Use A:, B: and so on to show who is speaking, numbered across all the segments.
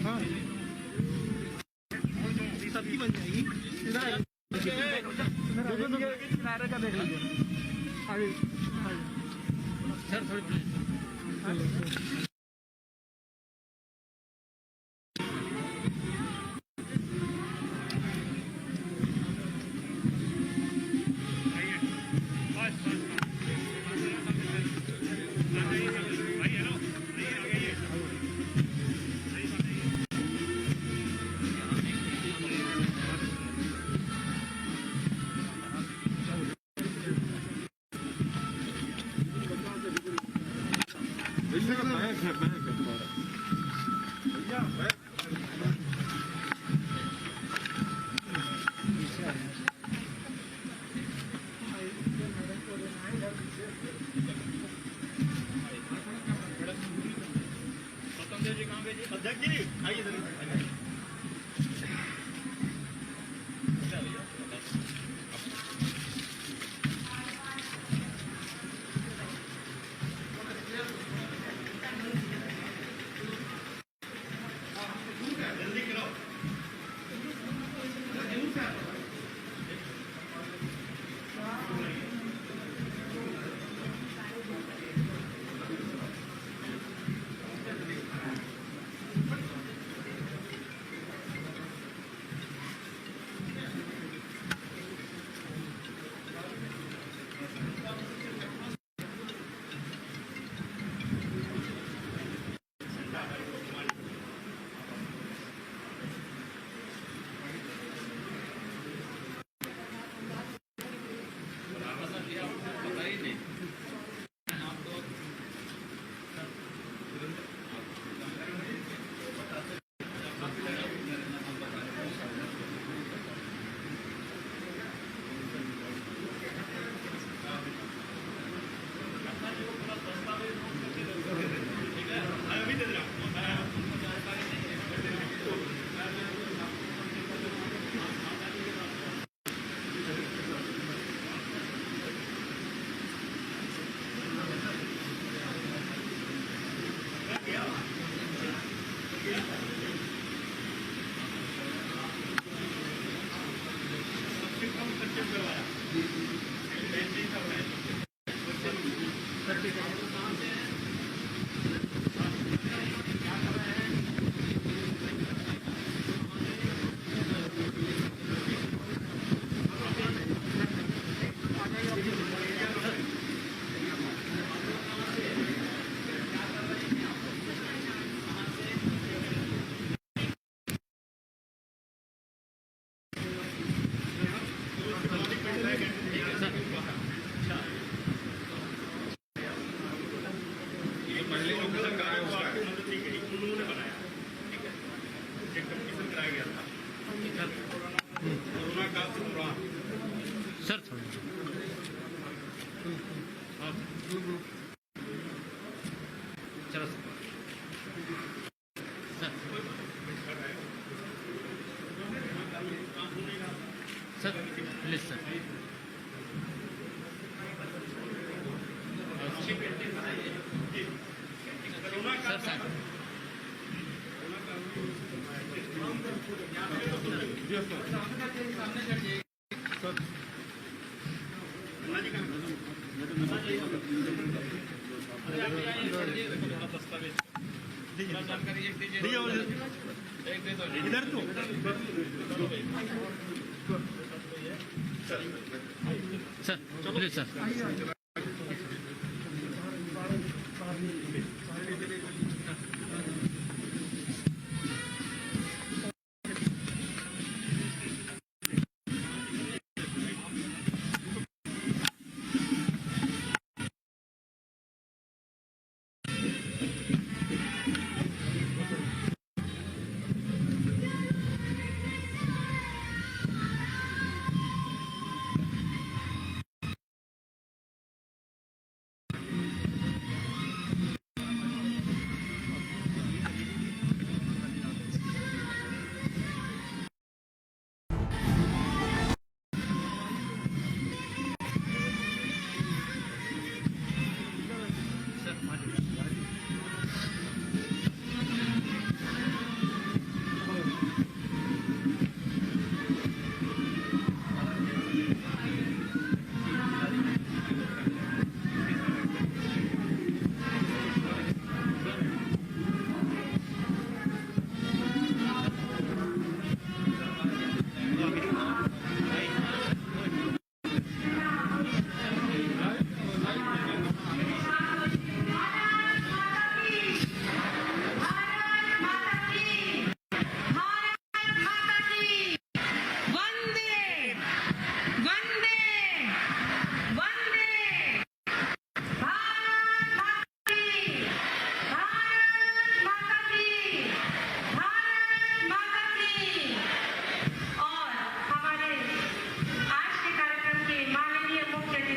A: हाँ सबकी बन जाएगी। किनारे का देख लीजिए आगे सर थोड़ी अध्यक्ष जी आइए सर चलो सर प्लीज सर
B: इधर तो
A: सर प्लीज सर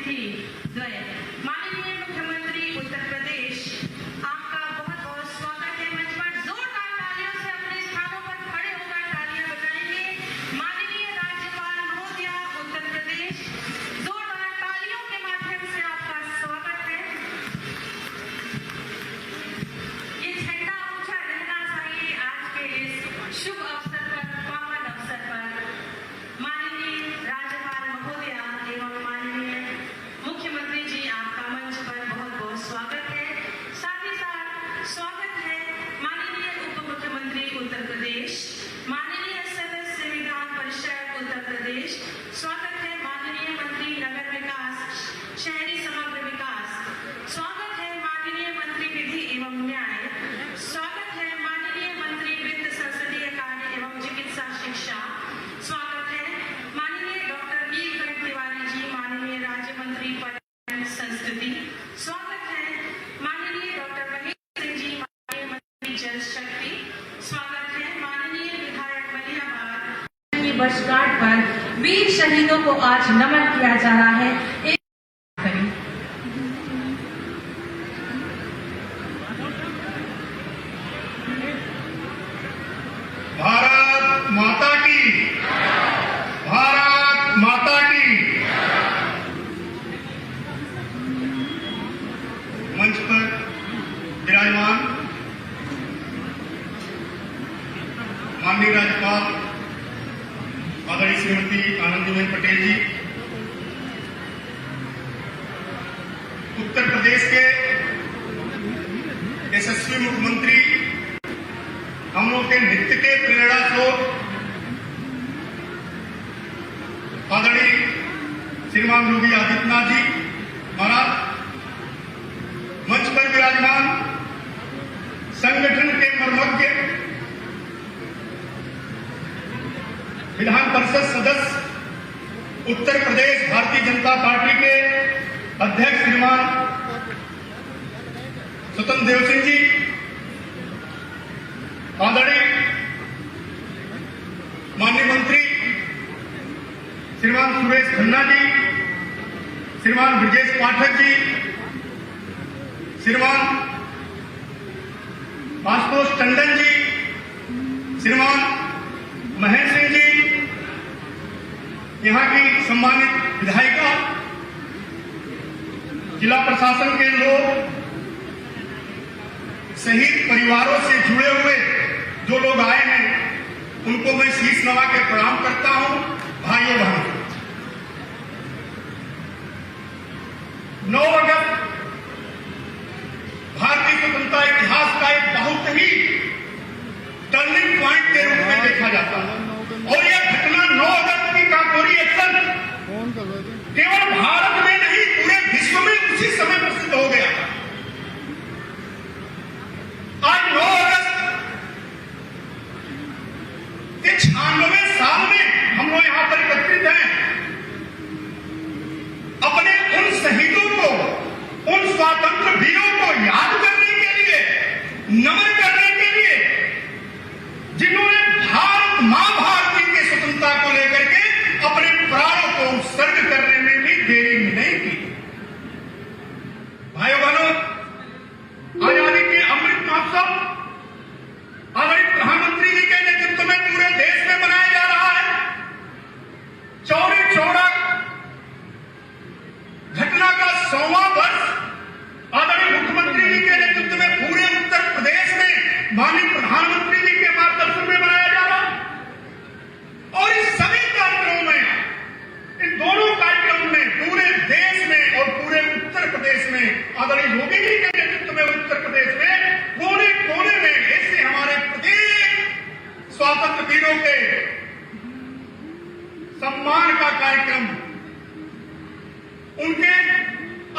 C: अतिथि द्वय, माननीय मुख्यमंत्री उत्तर प्रदेश, आपका बहुत बहुत स्वागत है। मंच पर जोरदार तालियों से अपने स्थानों पर खड़े होकर तालियां बजाएंगे। माननीय राज्यपाल महोदया उत्तर प्रदेश, जोरदार तालियों के माध्यम से आपका स्वागत है। ये झंडा ऊंचा रहना चाहिए आज के इस शुभ अवसर पर, पावन अवसर पर। माननीय राज्यपाल महोदया एवं माननीय मुख्यमंत्री जी, आपका मंच पर बहुत बहुत स्वागत है। साथ ही साथ स्वागत है माननीय उप मुख्यमंत्री उत्तर प्रदेश, माननीय सदस्य विधान परिषद उत्तर प्रदेश, स्वागत है माननीय मंत्री नगर विकास, शहरी समग्र विकास, स्वागत है माननीय मंत्री विधि एवं न्याय, स्वागत है माननीय मंत्री वित्त संसदीय कार्य एवं चिकित्सा शिक्षा, स्वागत है माननीय डॉक्टर नीलकंठ तिवारी जी, माननीय राज्य मंत्री पर्यटन संस्कृति, स्वागत है माननीय डॉक्टर महेंद्र सिंह जी, माननीय मंत्री जल शक्ति, स्वागत है माननीय विधायक मलियाबाद। वर्षगांठ पर वीर शहीदों को आज नमन किया जा रहा है।
B: भारत माता की, भारत माता की। मंच पर विराजमान माननीय राज्यपाल आदरणीय श्रीमती आनंदीबेन पटेल जी, उत्तर प्रदेश के यशस्वी मुख्यमंत्री, हम लोग के नृत्य के प्रेरणा स्रोत आदरणीय श्रीमान योगी आदित्यनाथ जी महाराज, मंच पर विराजमान संगठन के मर्मज्ञ, विधान परिषद सदस्य उत्तर प्रदेश भारतीय जनता पार्टी के अध्यक्ष श्रीमान स्वतंत्र देव सिंह जी, आदरणीय माननीय मंत्री श्रीमान सुरेश खन्ना जी, श्रीमान ब्रजेश पाठक जी, श्रीमान आशुतोष टंडन जी, श्रीमान महेंद्र सिंह जी, यहाँ की सम्मानित विधायिका, जिला प्रशासन के लोग, शहीद परिवारों से जुड़े हुए जो लोग आए हैं, उनको मैं शीश नवा के प्रणाम करता हूं। भाइयों बहनों, 9 अगस्त भारतीय स्वतंत्रता इतिहास का एक बहुत ही टर्निंग पॉइंट के रूप में देखा जाता है, और यह घटना 9 अगस्त की काकोरी एक्शन केवल भारत में नहीं पूरे विश्व में उसी समय प्रसिद्ध हो गया। आज 9 अगस्त के 96वें साल में हम लोग यहां पर एकत्रित हैं, अपने उन शहीदों को, उन स्वातंत्र वीरों को याद करने के लिए, नमन करने के लिए, जिन्होंने भारत मां भारती की स्वतंत्रता को लेकर के अपने प्राणों को उत्सर्ग करने में भी देरी नहीं की। भाइयों बहनों, आजादी के अमृत महोत्सव आदरणीय प्रधानमंत्री जी के नेतृत्व में पूरे देश में मनाया जा रहा है। चौरी चौरा घटना का 100वां वर्ष आदरणीय मुख्यमंत्री जी के नेतृत्व में पूरे उत्तर प्रदेश में माननीय प्रधानमंत्री जी के मार्गदर्शन में मनाया जा रहा है। और इस सभी कार्यक्रमों में, इन दोनों कार्यक्रमों में पूरे देश में और पूरे उत्तर प्रदेश में आदरणीय योगी जी के नेतृत्व में उत्तर प्रदेश में कोने कोने में ऐसे हमारे प्रत्येक स्वातंत्र वीरों के सम्मान का कार्यक्रम, उनके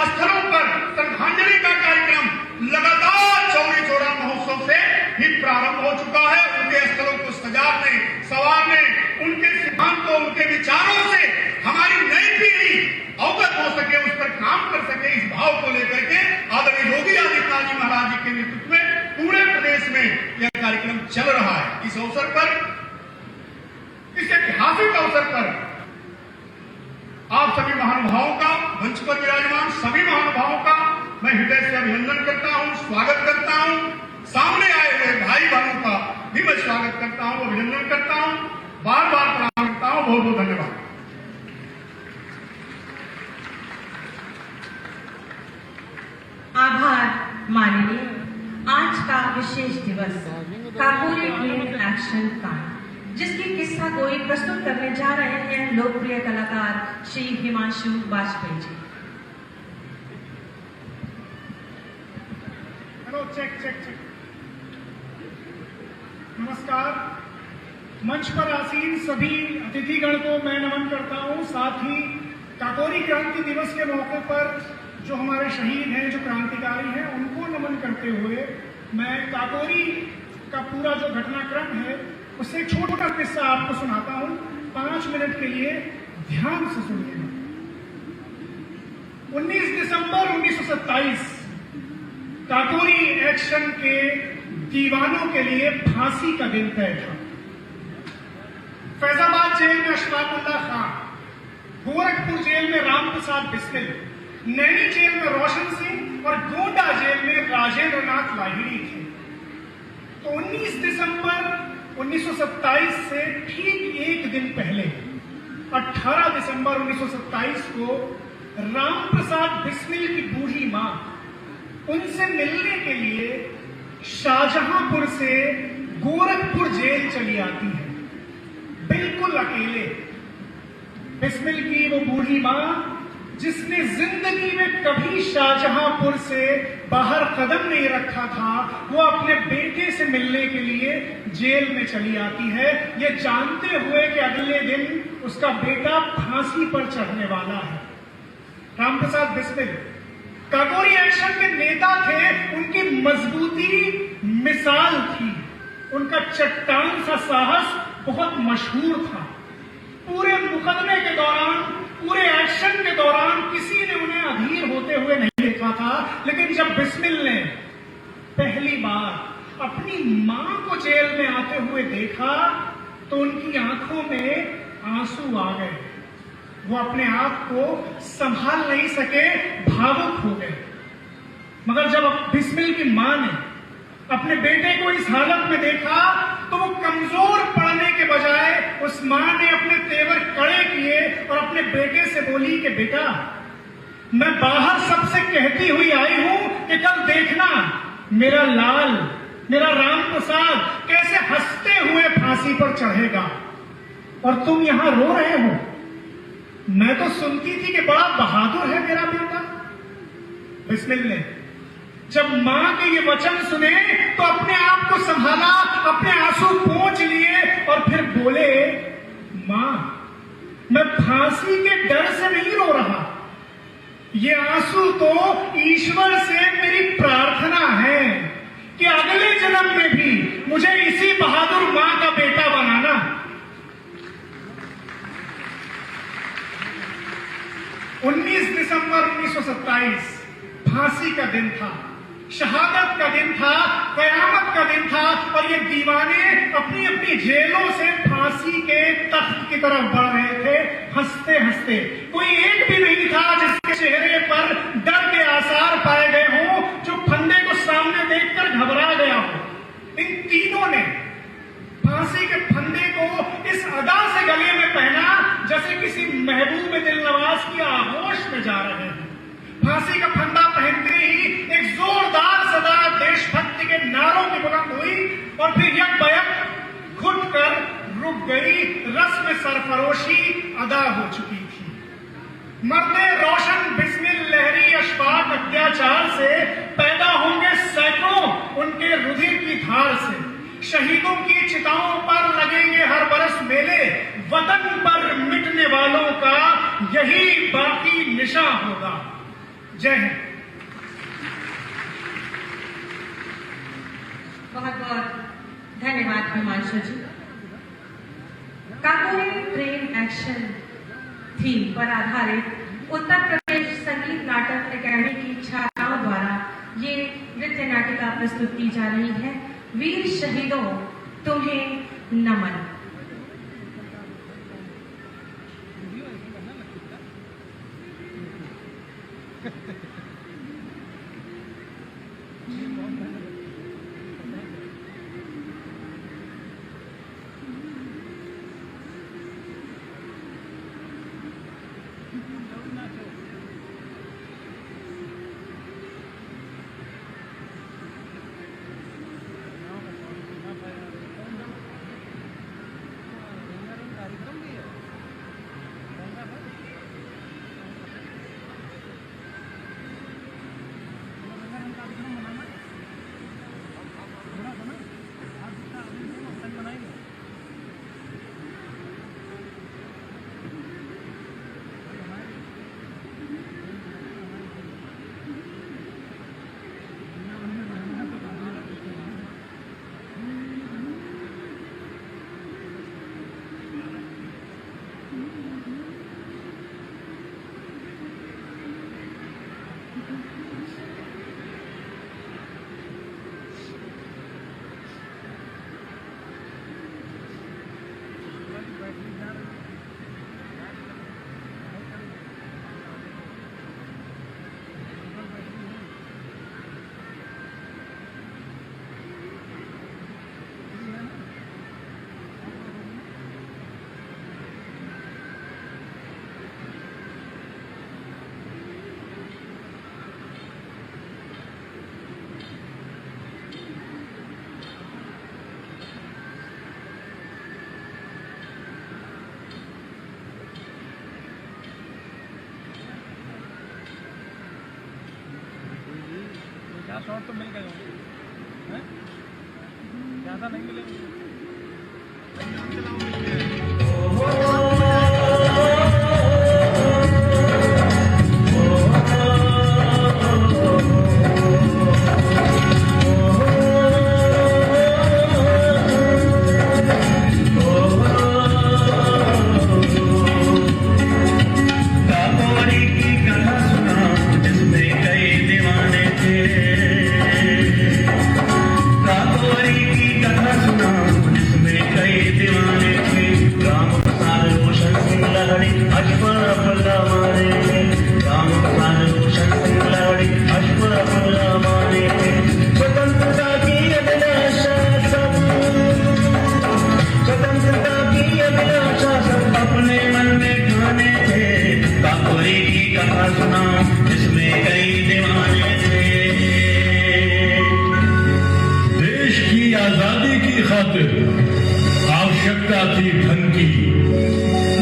B: स्थलों पर श्रद्धांजलि का कार्यक्रम लगातार चौरी चौरा महोत्सव से ही प्रारंभ हो चुका है। उनके स्थलों को सजाने, संवारने, उनके सिद्धांतों, उनके विचारों से हमारी नई पीढ़ी अवगत हो सके, उस पर काम कर सके, इस भाव को लेकर के आदरणीय योगी आदित्यनाथ जी महाराज जी के नेतृत्व में पूरे प्रदेश में यह कार्यक्रम चल रहा है। इस अवसर पर, इस ऐतिहासिक अवसर पर आप सभी महानुभावों का मंच पर विराजमान सभी महानुभावों का मैं हृदय से अभिनंदन करता हूं, स्वागत करता हूं। सामने आए हुए भाई बहनों का भी मैं स्वागत करता हूं, अभिनंदन करता हूं, बार बार प्रणाम करता हूं। बहुत बहुत धन्यवाद।
C: आभार माननीय। आज का विशेष दिवस काकोरी ग्रीन एक्शन कांड, जिसकी किस्सा गोई प्रस्तुत करने जा रहे हैं लोकप्रिय कलाकार Shri Himanshu Vajpayee ji.
D: Hello, check check check. नमस्कार। मंच पर आसीन सभी अतिथिगण को मैं नमन करता हूं। साथ ही काकोरी क्रांति दिवस के मौके पर जो हमारे शहीद हैं, जो क्रांतिकारी हैं, उनको नमन करते हुए मैं काकोरी का पूरा जो घटनाक्रम है उससे एक छोटा किस्सा आपको सुनाता हूं। 5 मिनट के लिए ध्यान से सुनिएगा। 19 दिसंबर 1927 काकोरी एक्शन के दीवानों के लिए फांसी का दिन तय था। फैजाबाद जेल में अशफाकुल्ला खान, गोरखपुर जेल में रामप्रसाद बिस्मिल, नैनी जेल में रोशन सिंह और गोंडा जेल में राजेंद्र नाथ लाहिड़ी थे। तो 19 दिसंबर 1927 से ठीक एक दिन पहले 18 दिसंबर 1927 को रामप्रसाद बिस्मिल की बूढ़ी मां उनसे मिलने के लिए शाहजहांपुर से गोरखपुर जेल चली आती है, बिल्कुल अकेले। बिस्मिल की वो बूढ़ी मां जिसने जिंदगी में कभी शाहजहांपुर से बाहर कदम नहीं रखा था, वो अपने बेटे से मिलने के लिए जेल में चली आती है, ये जानते हुए कि अगले दिन उसका बेटा फांसी पर चढ़ने वाला है। रामप्रसाद बिस्मिल काकोरी एक्शन के नेता थे, उनकी मजबूती मिसाल थी, उनका चट्टान सा साहस बहुत मशहूर था। पूरे मुकदमे के दौरान, पूरे एक्शन के दौरान किसी ने उन्हें अधीर होते हुए नहीं देखा था, लेकिन जब बिस्मिल ने पहली बार अपनी मां को जेल में आते हुए देखा तो उनकी आंखों में आंसू आ गए। वो अपने आप को संभाल नहीं सके, भावुक हो गए। मगर जब बिस्मिल की मां ने अपने बेटे को इस हालत में देखा तो वो कमजोर पड़ने के बजाय उस मां ने अपने तेवर कड़े किए और अपने बेटे से बोली कि बेटा, मैं बाहर सबसे कहती हुई आई हूं कि कल देखना मेरा लाल, मेरा रामप्रसाद कैसे हंसते हुए फांसी पर चढ़ेगा, और तुम यहां रो रहे हो। मैं तो सुनती थी कि बड़ा बहादुर है मेरा बेटा। बिस्मिल ने जब मां के ये वचन सुने तो अपने आप को संभाला, अपने आंसू पोंछ लिए और फिर बोले, मां, मैं फांसी के डर से नहीं रो रहा, ये आंसू तो ईश्वर से मेरी प्रार्थना है कि अगले जन्म में भी मुझे इसी बहादुर मां का बेटा बनाना। 19 दिसंबर 1927 फांसी का दिन था, शहादत का दिन था, कयामत का दिन था, और ये दीवाने अपनी अपनी जेलों से फांसी के तख्त की तरफ बढ़ रहे थे, हंसते हंसते। कोई एक भी नहीं था जिसके चेहरे पर डर के आसार पाए गए हों, जो फंदे को सामने देखकर घबरा गया हो। इन तीनों ने फांसी के फंदे को इस अदा से गले में पहना जैसे किसी महबूब दिलनवाज की आगोश में जा रहे हैं। फांसी का फंदा पहनते ही एक जोरदार सदा देशभक्ति के नारों की बुलंद हुई और फिर यक घुट कर रुक गई। रस्म सरफरोशी अदा हो चुकी थी। मरते रोशन बिस्मिल लहरी अशफाक अत्याचार से पैदा होंगे सैकड़ों उनके रुधिर की धार से। शहीदों की चिताओं पर लगेंगे हर बरस मेले, वतन पर मिटने वालों का यही बाकी निशा होगा। जय हिंद।
C: बहुत बहुत धन्यवाद हिमांशु जी। काकोरी ट्रेन एक्शन थीम पर आधारित उत्तर प्रदेश संगीत नाटक अकादमी की छात्राओं द्वारा ये नृत्य नाटिका प्रस्तुत की जा रही है। वीर शहीदों, तुम्हें नमन।
E: शॉट तो मिल गए होंगे, ज़्यादा नहीं मिलेंगे।
F: आजादी की खातिर आवश्यकता थी धन की,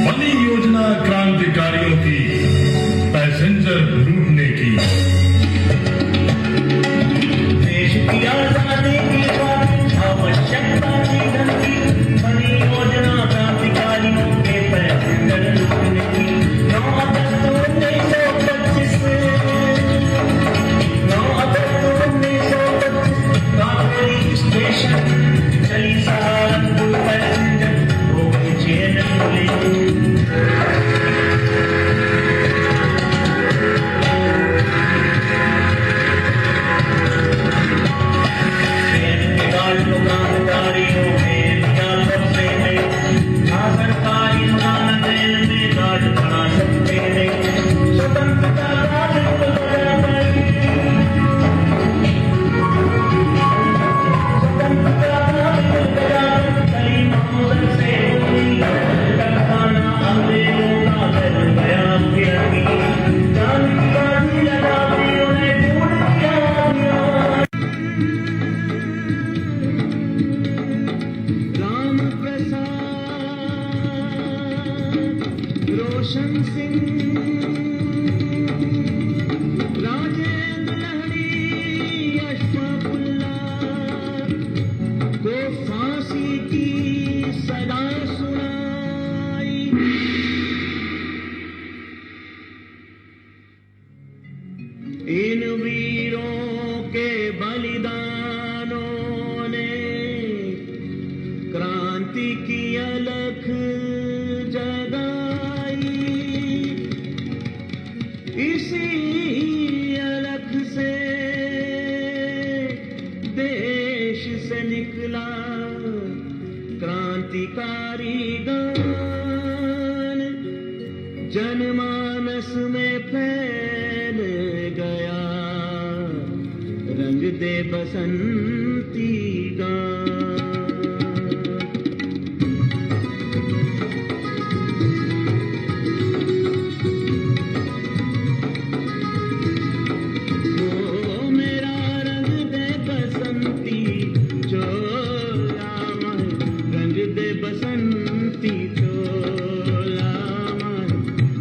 F: बनी योजना क्रांतिकारियों की पैसेंजर लूटने की।
G: देश की आजादी की खातिर आवश्यकता थी धन की, बनी योजना क्रांतिकारियों के पैसेंजर लूटने की। 9 अगस्त 1925 काकोरी स्टेशन चली सहारनपुर पैसेंजर, हो गई चेन खुली। ट्रेन के गार्ड को क्रांतिकारियों में दिया सबसे नहीं, ना सरकारी ना रेल में गार्ड बना सकते नहीं। स्वतंत्रता गार्ड को बना नहीं, रोशन सिंह, राजेंद्र लहड़ी, अशफाकुल्लाह को फांसी की सजा सुनाई। इन वीरों के बलिदानों ने क्रांति की अलख जगाई। इसी अलख से देश से निकला क्रांतिकारी गान, जनमानस में फैल दे बसंती गान। ओ मेरा रंग दे बसंती चोला माए, रंग दे बसंती चोला माए,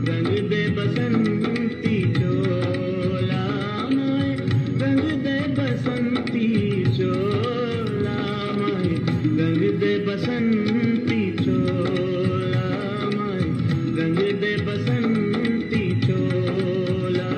G: रंग दे बसंती चोला माए, रंग दे बसंती चोला माए, रंग दे बसंती चोला माए, रंग दे बसंती चोला।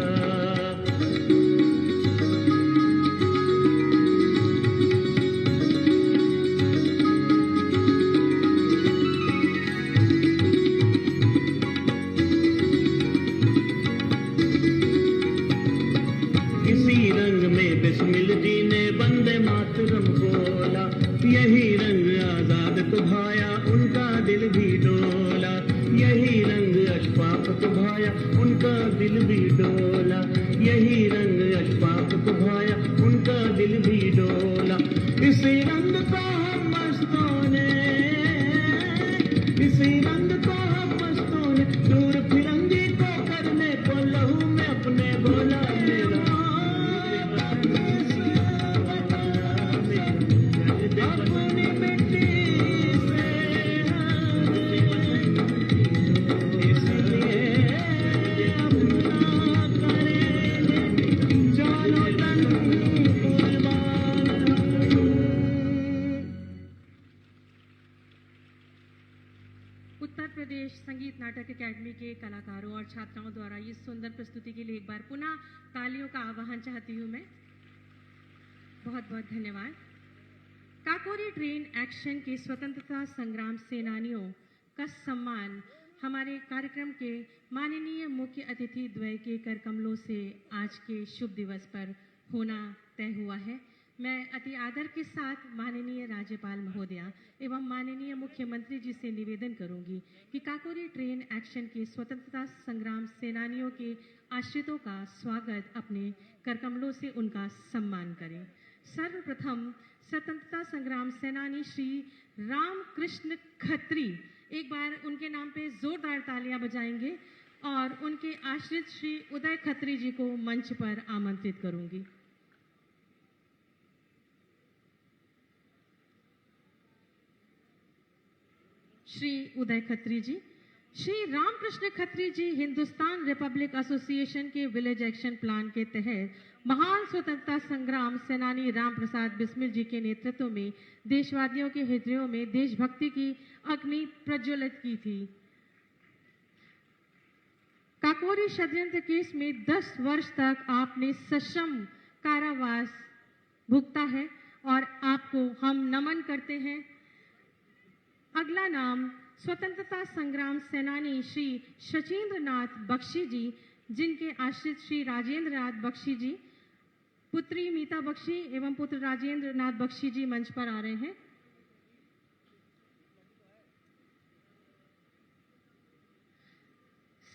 G: इसी रंग में बिस्मिल जी ने वंदे मातरम बोला, यही रंग आजाद को भाया उनका दिल भी डोला, यही रंग अशफाक को भाया उनका दिल भी डोला, यही रंग अशफाक को भाया उनका दिल भी डोला। इसी रंग को हम मस्तों ने, इसी रंग को हम मस्तों ने दूर फिरंगी को करने को लहू में अपने बोला मेरा अपनी मिट्टी से इसलिए अपना करेंगे जानो तन कुर्बान।
C: उत्तर प्रदेश संगीत नाटक अकेडमी के कलाकारों और छात्राओं द्वारा इस सुंदर प्रस्तुति के लिए एक बार पुनः तालियों का आह्वान चाहती हूँ मैं। बहुत बहुत धन्यवाद। काकोरी ट्रेन एक्शन के स्वतंत्रता संग्राम सेनानियों का सम्मान हमारे कार्यक्रम के माननीय मुख्य अतिथि द्वय के कर कमलों से आज के शुभ दिवस पर होना तय हुआ है। मैं अति आदर के साथ माननीय राज्यपाल महोदया एवं माननीय मुख्यमंत्री जी से निवेदन करूंगी कि काकोरी ट्रेन एक्शन के स्वतंत्रता संग्राम सेनानियों के आश्रितों का स्वागत अपने करकमलों से उनका सम्मान करें। सर्वप्रथम स्वतंत्रता संग्राम सेनानी श्री रामकृष्ण खत्री, एक बार उनके नाम पे जोरदार तालियां बजाएंगे और उनके आश्रित श्री उदय खत्री जी को मंच पर आमंत्रित करूंगी। श्री उदय खत्री जी। श्री रामकृष्ण खत्री जी हिंदुस्तान रिपब्लिक एसोसिएशन के विलेज एक्शन प्लान के तहत महान स्वतंत्रता संग्राम सेनानी राम प्रसाद बिस्मिल जी के नेतृत्व में देशवादियों के हृदयों में देशभक्ति की अग्नि प्रज्वलित की थी। काकोरी षड्यंत्र केस में 10 वर्ष तक आपने सश्रम कारावास भुगता है और आपको हम नमन करते हैं। अगला नाम स्वतंत्रता संग्राम सेनानी श्री शचीन्द्र नाथ बख्शी जी, जिनके आश्रित श्री राजेंद्र नाथ बख्शी जी, पुत्री मीता बख्शी एवं पुत्र राजेंद्र नाथ बख्शी जी मंच पर आ रहे हैं।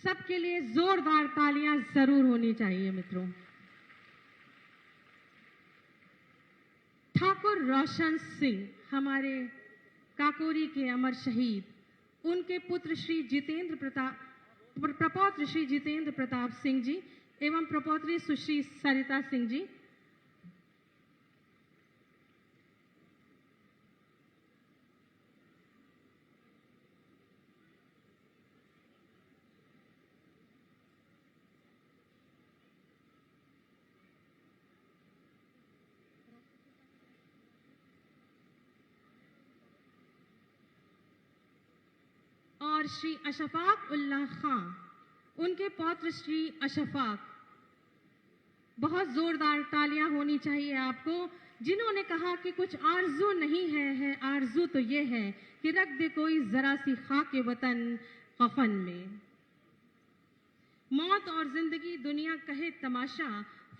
C: सबके लिए जोरदार तालियां जरूर होनी चाहिए मित्रों। ठाकुर रोशन सिंह, हमारे काकोरी के अमर शहीद, उनके पुत्र श्री जितेंद्र प्रताप, प्रपौत्र श्री जितेंद्र प्रताप सिंह जी एवं प्रपौत्री सुश्री सरिता सिंह जी। और श्री अशफाक उल्लाह खां, उनके पौत्र श्री अशफाक। बहुत जोरदार तालियां होनी चाहिए आपको, जिन्होंने कहा कि कुछ आरजू नहीं है आरजू तो ये है कि रख दे कोई जरा सी खाके वतन कफन में। मौत और जिंदगी दुनिया कहे तमाशा,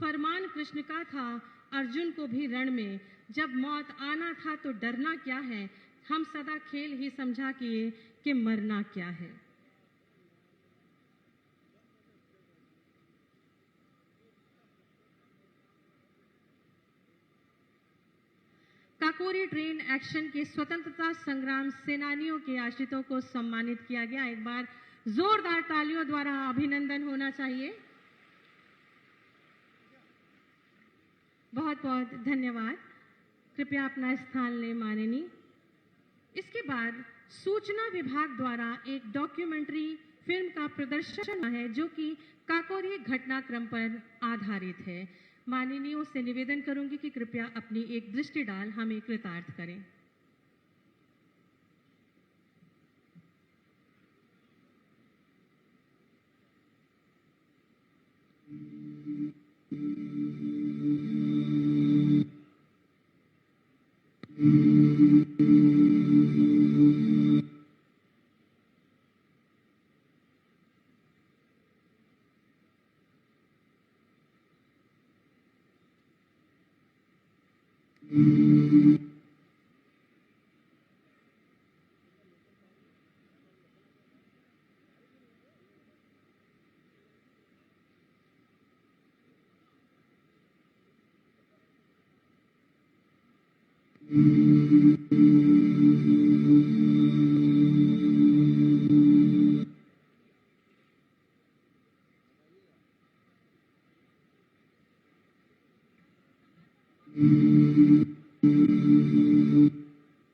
C: फरमान कृष्ण का था अर्जुन को भी रण में। जब मौत आना था तो डरना क्या है, हम सदा खेल ही समझा किए कि मरना क्या है। काकोरी ट्रेन एक्शन के स्वतंत्रता संग्राम सेनानियों के आश्रितों को सम्मानित किया गया। एक बार जोरदार तालियों द्वारा अभिनंदन होना चाहिए। बहुत बहुत धन्यवाद। कृपया अपना स्थान लें माननीय। इसके बाद सूचना विभाग द्वारा एक डॉक्यूमेंट्री फिल्म का प्रदर्शन है जो कि काकोरी घटनाक्रम पर आधारित है। माननीयों से निवेदन करूंगी कि कृपया अपनी एक दृष्टि डाल हमें कृतार्थ करें।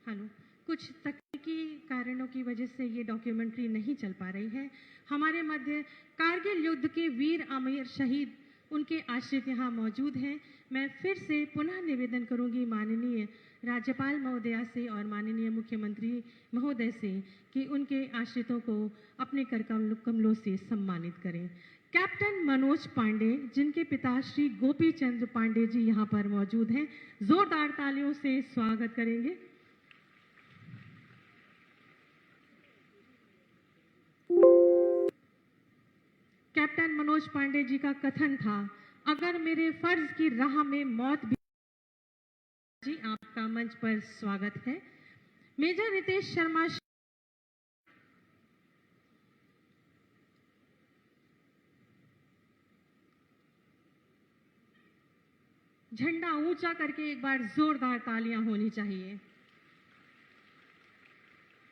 C: हेलो, कुछ तकनीकी कारणों की वजह से ये डॉक्यूमेंट्री नहीं चल पा रही है। हमारे मध्य कारगिल युद्ध के वीर अमर शहीद उनके आश्रित यहाँ मौजूद हैं। मैं फिर से पुनः निवेदन करूंगी माननीय राज्यपाल महोदया से और माननीय मुख्यमंत्री महोदय से कि उनके आश्रितों को अपने कर कमलों से सम्मानित करें। कैप्टन मनोज पांडे, जिनके पिता श्री गोपी चंद्र पांडे जी यहाँ पर मौजूद हैं, जोरदार तालियों से स्वागत करेंगे। कैप्टन मनोज पांडे जी का कथन था, अगर मेरे फर्ज की राह में मौत भी। जी, आपका मंच पर स्वागत है। मेजर रितेश शर्मा झंडा ऊंचा करके एक बार जोरदार तालियां होनी चाहिए।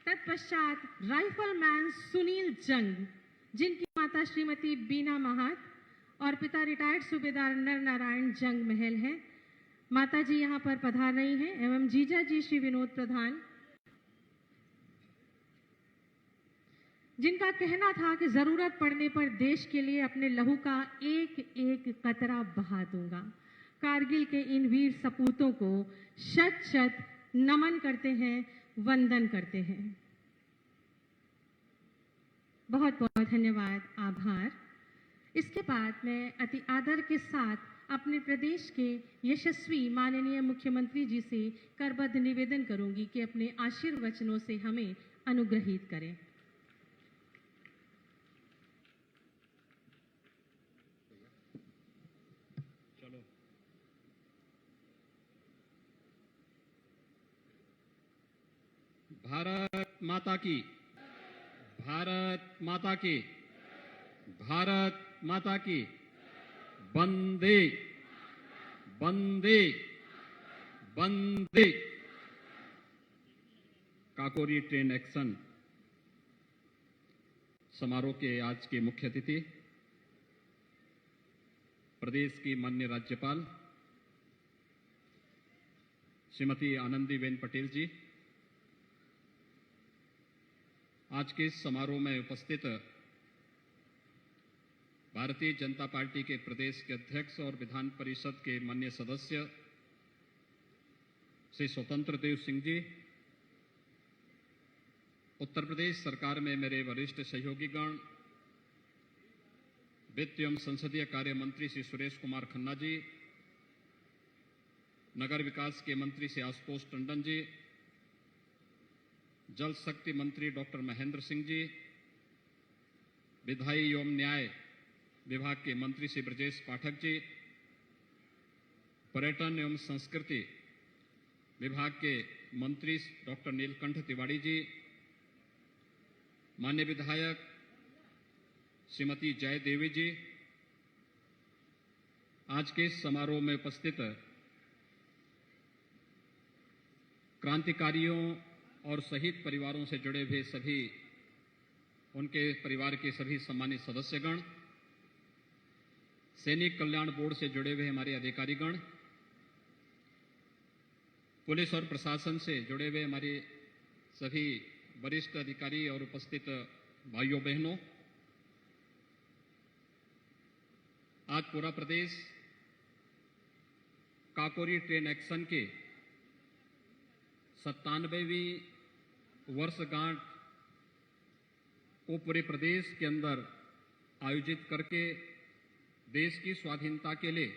C: तत्पश्चात राइफलमैन सुनील जंग, जिनकी माता श्रीमती बीना महात और पिता रिटायर्ड सूबेदार नर नारायण जंग महल हैं। माता जी यहाँ पर पधार रही हैं एवं जीजा जी श्री विनोद प्रधान, जिनका कहना था कि जरूरत पड़ने पर देश के लिए अपने लहू का एक एक कतरा बहा दूंगा। कारगिल के इन वीर सपूतों को शत शत नमन करते हैं, वंदन करते हैं। बहुत बहुत धन्यवाद, आभार। इसके बाद मैं अति आदर के साथ अपने प्रदेश के यशस्वी माननीय मुख्यमंत्री जी से करबद्ध निवेदन करूंगी कि अपने आशीर्वचनों से हमें अनुग्रहित करें।
H: भारत माता की, भारत माता की, भारत माता की। वंदे वंदे वंदे। काकोरी ट्रेन एक्शन समारोह के आज के मुख्य अतिथि प्रदेश की माननीय राज्यपाल श्रीमती आनंदीबेन पटेल जी, आज के इस समारोह में उपस्थित भारतीय जनता पार्टी के प्रदेश के अध्यक्ष और विधान परिषद के माननीय सदस्य श्री स्वतंत्र देव सिंह जी, उत्तर प्रदेश सरकार में मेरे वरिष्ठ सहयोगीगण, वित्त एवं संसदीय कार्य मंत्री श्री सुरेश कुमार खन्ना जी, नगर विकास के मंत्री श्री आशुतोष टंडन जी, जल शक्ति मंत्री डॉक्टर महेंद्र सिंह जी, विधायी एवं न्याय विभाग के मंत्री श्री ब्रजेश पाठक जी, पर्यटन एवं संस्कृति विभाग के मंत्री डॉक्टर नीलकंठ तिवारी जी, माननीय विधायक श्रीमती जय देवी जी, आज के इस समारोह में उपस्थित क्रांतिकारियों और शहीद परिवारों से जुड़े हुए सभी उनके परिवार के सभी सम्मानित सदस्यगण, सैनिक कल्याण बोर्ड से जुड़े हुए हमारे अधिकारीगण, पुलिस और प्रशासन से जुड़े हुए हमारे सभी वरिष्ठ अधिकारी और उपस्थित भाइयों बहनों, आज पूरा प्रदेश काकोरी ट्रेन एक्शन के 97वीं वर्षगांठ को पूरे प्रदेश के अंदर आयोजित करके देश की स्वाधीनता के लिए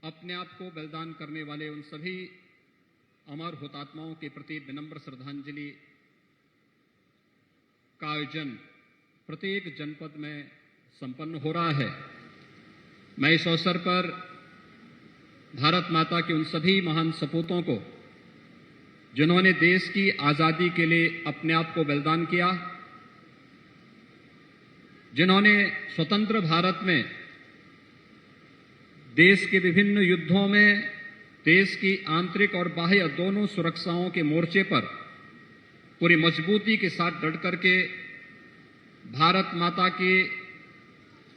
H: अपने आप को बलिदान करने वाले उन सभी अमर हुतात्माओं के प्रति विनम्र श्रद्धांजलि का आयोजन प्रत्येक जनपद में संपन्न हो रहा है। मैं इस अवसर पर भारत माता के उन सभी महान सपूतों को, जिन्होंने देश की आजादी के लिए अपने आप को बलिदान किया, जिन्होंने स्वतंत्र भारत में देश के विभिन्न युद्धों में देश की आंतरिक और बाह्य दोनों सुरक्षाओं के मोर्चे पर पूरी मजबूती के साथ डट करके भारत माता के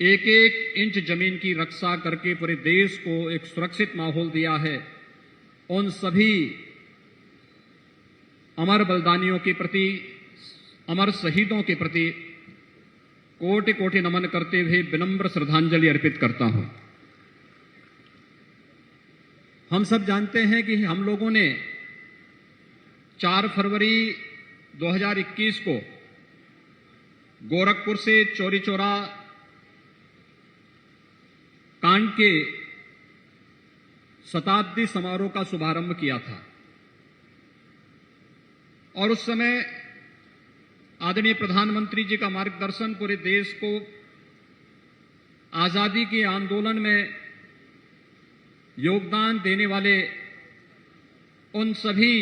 H: एक एक इंच जमीन की रक्षा करके पूरे देश को एक सुरक्षित माहौल दिया है, उन सभी अमर बलिदानियों के प्रति, अमर शहीदों के प्रति कोटि कोटि नमन करते हुए विनम्र श्रद्धांजलि अर्पित करता हूं। हम सब जानते हैं कि हम लोगों ने 4 फरवरी 2021 को गोरखपुर से चौरी चौरा कांड के शताब्दी समारोह का शुभारंभ किया था और उस समय आदरणीय प्रधानमंत्री जी का मार्गदर्शन पूरे देश को आजादी के आंदोलन में योगदान देने वाले उन सभी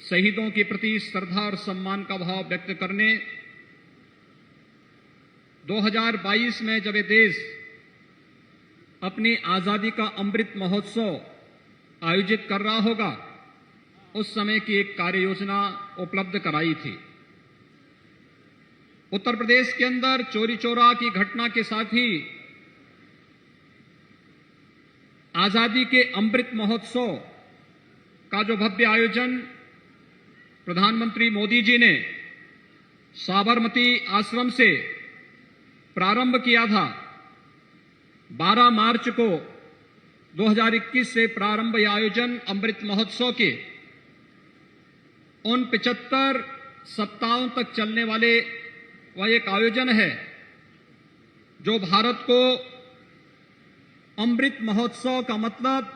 H: शहीदों के प्रति श्रद्धा और सम्मान का भाव व्यक्त करने 2022 में जब ये देश अपनी आजादी का अमृत महोत्सव आयोजित कर रहा होगा, उस समय की एक कार्य योजना उपलब्ध कराई थी। उत्तर प्रदेश के अंदर चौरी चौरा की घटना के साथ ही आजादी के अमृत महोत्सव का जो भव्य आयोजन प्रधानमंत्री मोदी जी ने साबरमती आश्रम से प्रारंभ किया था, 12 मार्च को 2021 से प्रारंभ यह आयोजन अमृत महोत्सव के उन 75 सप्ताहों तक चलने वाले वह एक आयोजन है जो भारत को अमृत महोत्सव का मतलब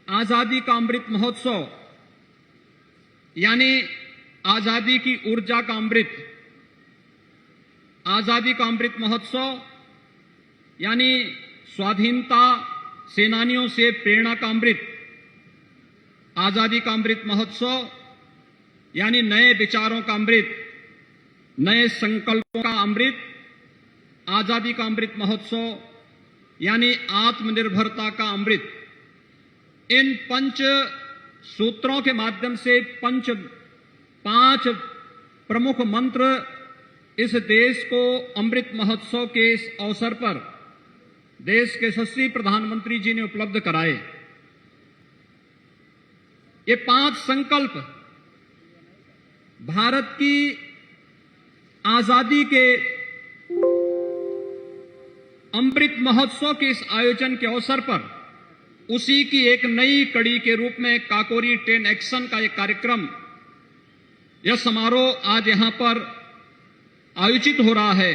H: आजादी का अमृत महोत्सव यानी आजादी की ऊर्जा का अमृत, आजादी का अमृत महोत्सव यानी स्वाधीनता सेनानियों से प्रेरणा का अमृत, आजादी का अमृत महोत्सव यानी नए विचारों का अमृत, नए संकल्पों का अमृत, आजादी का अमृत महोत्सव यानी आत्मनिर्भरता का अमृत। इन 5 सूत्रों के माध्यम से 5 प्रमुख मंत्र इस देश को अमृत महोत्सव के इस अवसर पर देश के यशस्वी प्रधानमंत्री जी ने उपलब्ध कराए। ये 5 संकल्प भारत की आजादी के अमृत महोत्सव के इस आयोजन के अवसर पर उसी की एक नई कड़ी के रूप में काकोरी ट्रेन एक्शन का एक कार्यक्रम, यह समारोह आज यहां पर आयोजित हो रहा है।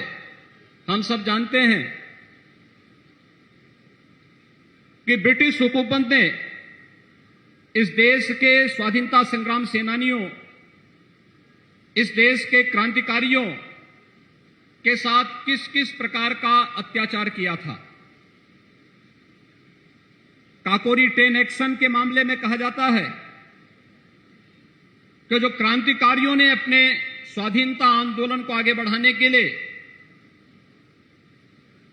H: हम सब जानते हैं कि ब्रिटिश हुकूमत ने इस देश के स्वाधीनता संग्राम सेनानियों, इस देश के क्रांतिकारियों के साथ किस किस प्रकार का अत्याचार किया था। काकोरी ट्रेन एक्शन के मामले में कहा जाता है कि जो क्रांतिकारियों ने अपने स्वाधीनता आंदोलन को आगे बढ़ाने के लिए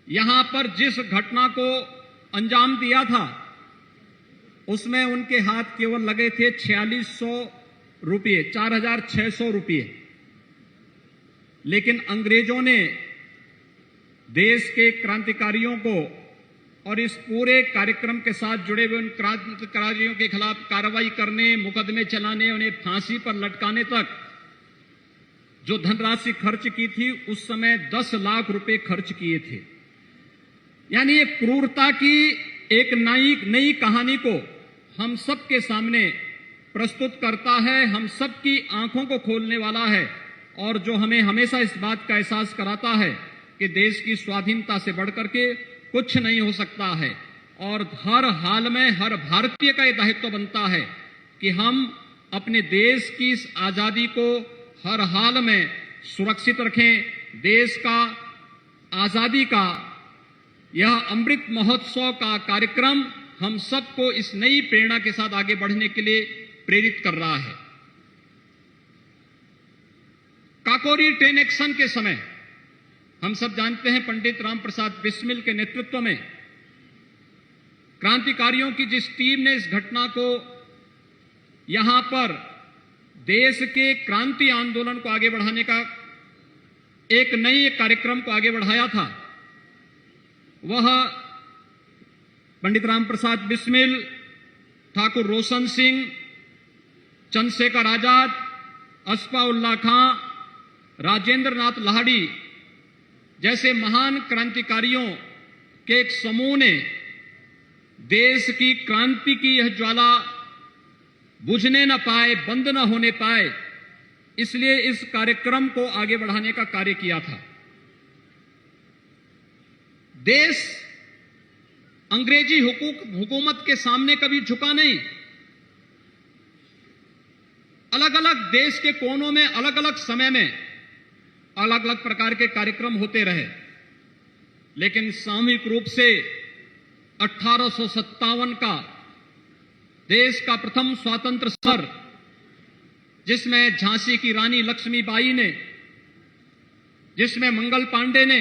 H: यहां पर जिस घटना को अंजाम दिया था, उसमें उनके हाथ केवल लगे थे 4600 रुपये, 4600 रुपये। लेकिन अंग्रेजों ने देश के क्रांतिकारियों को और इस पूरे कार्यक्रम के साथ जुड़े हुए उन क्रांतिकारियों के खिलाफ कार्रवाई करने, मुकदमे चलाने, उन्हें फांसी पर लटकाने तक जो धनराशि खर्च की थी, उस समय 10 लाख रुपए खर्च किए थे। यानी ये क्रूरता की एक नई कहानी को हम सबके सामने प्रस्तुत करता है, हम सबकी आंखों को खोलने वाला है, और जो हमें हमेशा इस बात का एहसास कराता है कि देश की स्वाधीनता से बढ़कर के कुछ नहीं हो सकता है। और हर हाल में हर भारतीय का यह दायित्व बनता है कि हम अपने देश की इस आजादी को हर हाल में सुरक्षित रखें। देश का आजादी का यह अमृत महोत्सव का कार्यक्रम हम सबको इस नई प्रेरणा के साथ आगे बढ़ने के लिए प्रेरित कर रहा है। काकोरी ट्रेन एक्शन के समय हम सब जानते हैं, पंडित राम प्रसाद बिस्मिल के नेतृत्व में क्रांतिकारियों की जिस टीम ने इस घटना को यहां पर देश के क्रांति आंदोलन को आगे बढ़ाने का एक नए कार्यक्रम को आगे बढ़ाया था, वह पंडित राम प्रसाद बिस्मिल, ठाकुर रोशन सिंह, चंद्रशेखर आजाद, अस्फाउल्लाह खां, राजेंद्र नाथ लाहिड़ी जैसे महान क्रांतिकारियों के एक समूह ने देश की क्रांति की यह ज्वाला बुझने न पाए, बंद न होने पाए, इसलिए इस कार्यक्रम को आगे बढ़ाने का कार्य किया था। देश अंग्रेजी हुकूमत के सामने कभी झुका नहीं। अलग अलग देश के कोनों में अलग अलग समय में अलग अलग प्रकार के कार्यक्रम होते रहे, लेकिन सामूहिक रूप से 1857 का देश का प्रथम स्वतंत्र सर, जिसमें झांसी की रानी लक्ष्मीबाई ने, जिसमें मंगल पांडे ने,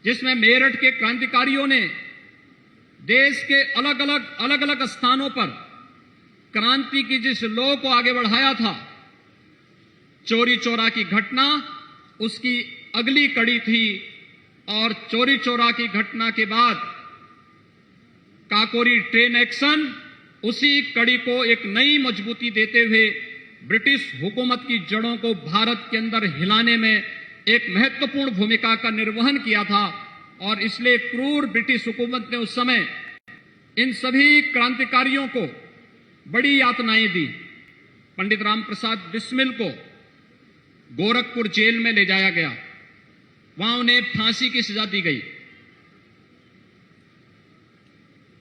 H: जिसमें मेरठ के क्रांतिकारियों ने देश के अलग अलग स्थानों पर क्रांति की जिस लौ को आगे बढ़ाया था, चोरी चोरा की घटना उसकी अगली कड़ी थी। और चोरी चोरा की घटना के बाद काकोरी ट्रेन एक्शन उसी कड़ी को एक नई मजबूती देते हुए ब्रिटिश हुकूमत की जड़ों को भारत के अंदर हिलाने में एक महत्वपूर्ण भूमिका का निर्वहन किया था। और इसलिए क्रूर ब्रिटिश हुकूमत ने उस समय इन सभी क्रांतिकारियों को बड़ी यातनाएं दी। पंडित राम प्रसाद बिस्मिल को गोरखपुर जेल में ले जाया गया, वहां उन्हें फांसी की सजा दी गई।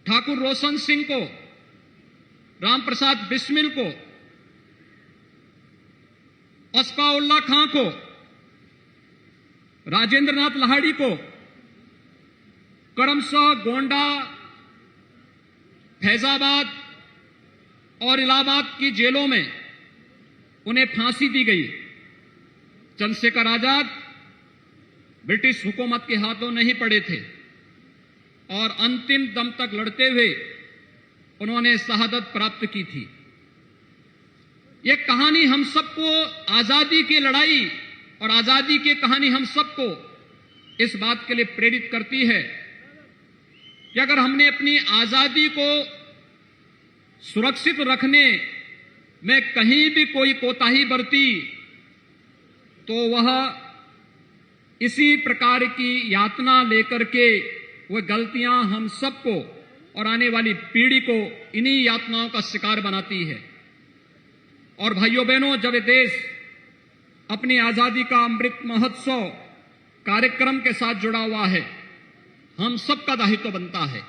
H: ठाकुर रोशन सिंह को, राम प्रसाद बिस्मिल को, अस्फाउल्लाह खां को, राजेंद्र नाथ लाहिड़ी को करमसह, गोंडा, फैजाबाद और इलाहाबाद की जेलों में उन्हें फांसी दी गई। चंद्रशेखर आजाद ब्रिटिश हुकूमत के हाथों नहीं पड़े थे और अंतिम दम तक लड़ते हुए उन्होंने शहादत प्राप्त की थी। यह कहानी हम सबको आजादी की लड़ाई और आजादी की कहानी हम सबको इस बात के लिए प्रेरित करती है कि अगर हमने अपनी आजादी को सुरक्षित रखने में कहीं भी कोई कोताही बरती तो वह इसी प्रकार की यातना लेकर के वह गलतियां हम सबको और आने वाली पीढ़ी को इन्हीं यातनाओं का शिकार बनाती है। और भाइयों बहनों, जब ये देश अपनी आजादी का अमृत महोत्सव कार्यक्रम के साथ जुड़ा हुआ है, हम सबका दायित्व बनता है।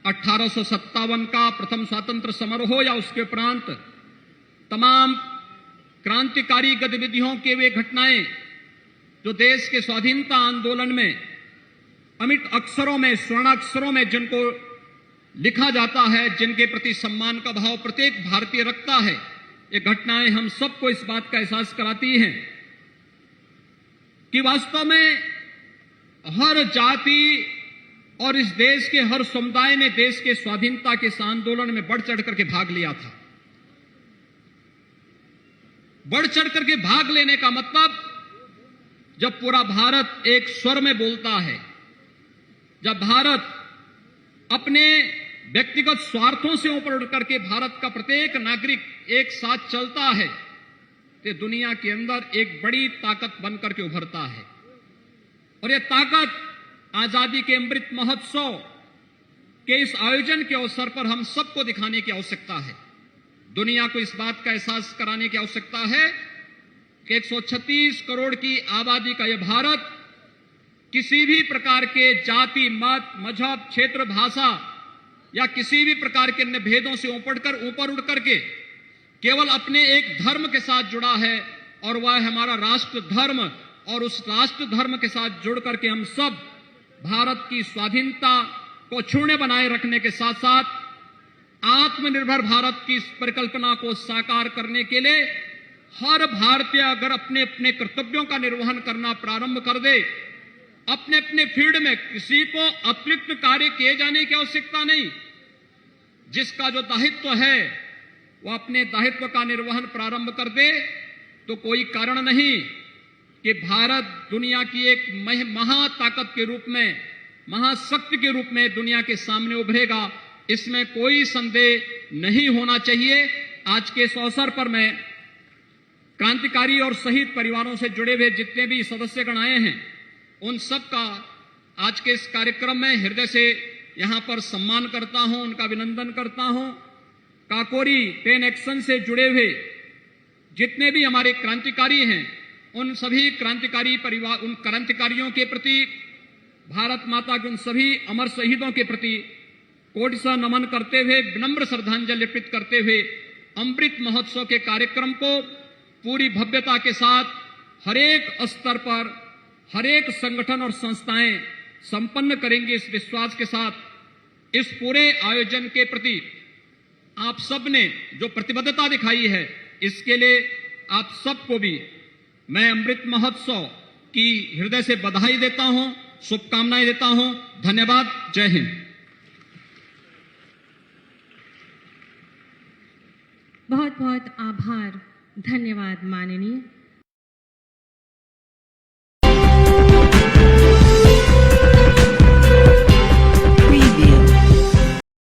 H: 1857 का प्रथम स्वातंत्र समारोह या उसके उपरांत तमाम क्रांतिकारी गतिविधियों के वे घटनाएं जो देश के स्वाधीनता आंदोलन में अमिट अक्षरों में, स्वर्णाक्षरों में जिनको लिखा जाता है, जिनके प्रति सम्मान का भाव प्रत्येक भारतीय रखता है, ये घटनाएं हम सबको इस बात का एहसास कराती हैं कि वास्तव में हर जाति, और इस देश के हर समुदाय ने देश के स्वाधीनता के इस आंदोलन में बढ़ चढ़ करके भाग लिया था। बढ़ चढ़ करके भाग लेने का मतलब जब पूरा भारत एक स्वर में बोलता है, जब भारत अपने व्यक्तिगत स्वार्थों से ऊपर उठ करके भारत का प्रत्येक नागरिक एक साथ चलता है, तो दुनिया के अंदर एक बड़ी ताकत बनकर के उभरता है। और यह ताकत आजादी के अमृत महोत्सव के इस आयोजन के अवसर पर हम सबको दिखाने की आवश्यकता है। दुनिया को इस बात का एहसास कराने की आवश्यकता है कि 136 करोड़ की आबादी का यह भारत किसी भी प्रकार के जाति, मत, मजहब, क्षेत्र, भाषा या किसी भी प्रकार के अन्य भेदों से ऊपर उठ करके केवल अपने एक धर्म के साथ जुड़ा है, और वह है हमारा राष्ट्र धर्म। और उस राष्ट्र धर्म के साथ जुड़ करके हम सब भारत की स्वाधीनता को अक्षुण्ण बनाए रखने के साथ साथ आत्मनिर्भर भारत की इस परिकल्पना को साकार करने के लिए हर भारतीय अगर अपने अपने कर्तव्यों का निर्वहन करना प्रारंभ कर दे, अपने अपने फील्ड में किसी को अतिरिक्त कार्य किए जाने की आवश्यकता नहीं, जिसका जो दायित्व है वह अपने दायित्व का निर्वहन प्रारंभ कर दे, तो कोई कारण नहीं कि भारत दुनिया की एक महाताकत के रूप में, महाशक्ति के रूप में दुनिया के सामने उभरेगा। इसमें कोई संदेह नहीं होना चाहिए। आज के इस अवसर पर मैं क्रांतिकारी और शहीद परिवारों से जुड़े हुए जितने भी सदस्यगण आए हैं, उन सब का आज के इस कार्यक्रम में हृदय से यहां पर सम्मान करता हूं, उनका अभिनंदन करता हूं। काकोरी 10 एक्शन से जुड़े हुए जितने भी हमारे क्रांतिकारी हैं, उन सभी क्रांतिकारी परिवार, उन क्रांतिकारियों के प्रति, भारत माता के उन सभी अमर शहीदों के प्रति कोटि नमन करते हुए, विनम्र श्रद्धांजलि अर्पित करते हुए अमृत महोत्सव के कार्यक्रम को पूरी भव्यता के साथ हरेक स्तर पर हरेक संगठन और संस्थाएं संपन्न करेंगे। इस विश्वास के साथ इस पूरे आयोजन के प्रति आप सब ने जो प्रतिबद्धता दिखाई है, इसके लिए आप सबको भी मैं अमृत महोत्सव की हृदय से बधाई देता हूं, शुभकामनाएं देता हूं। धन्यवाद। जय हिंद।
C: बहुत बहुत आभार, धन्यवाद माननीय।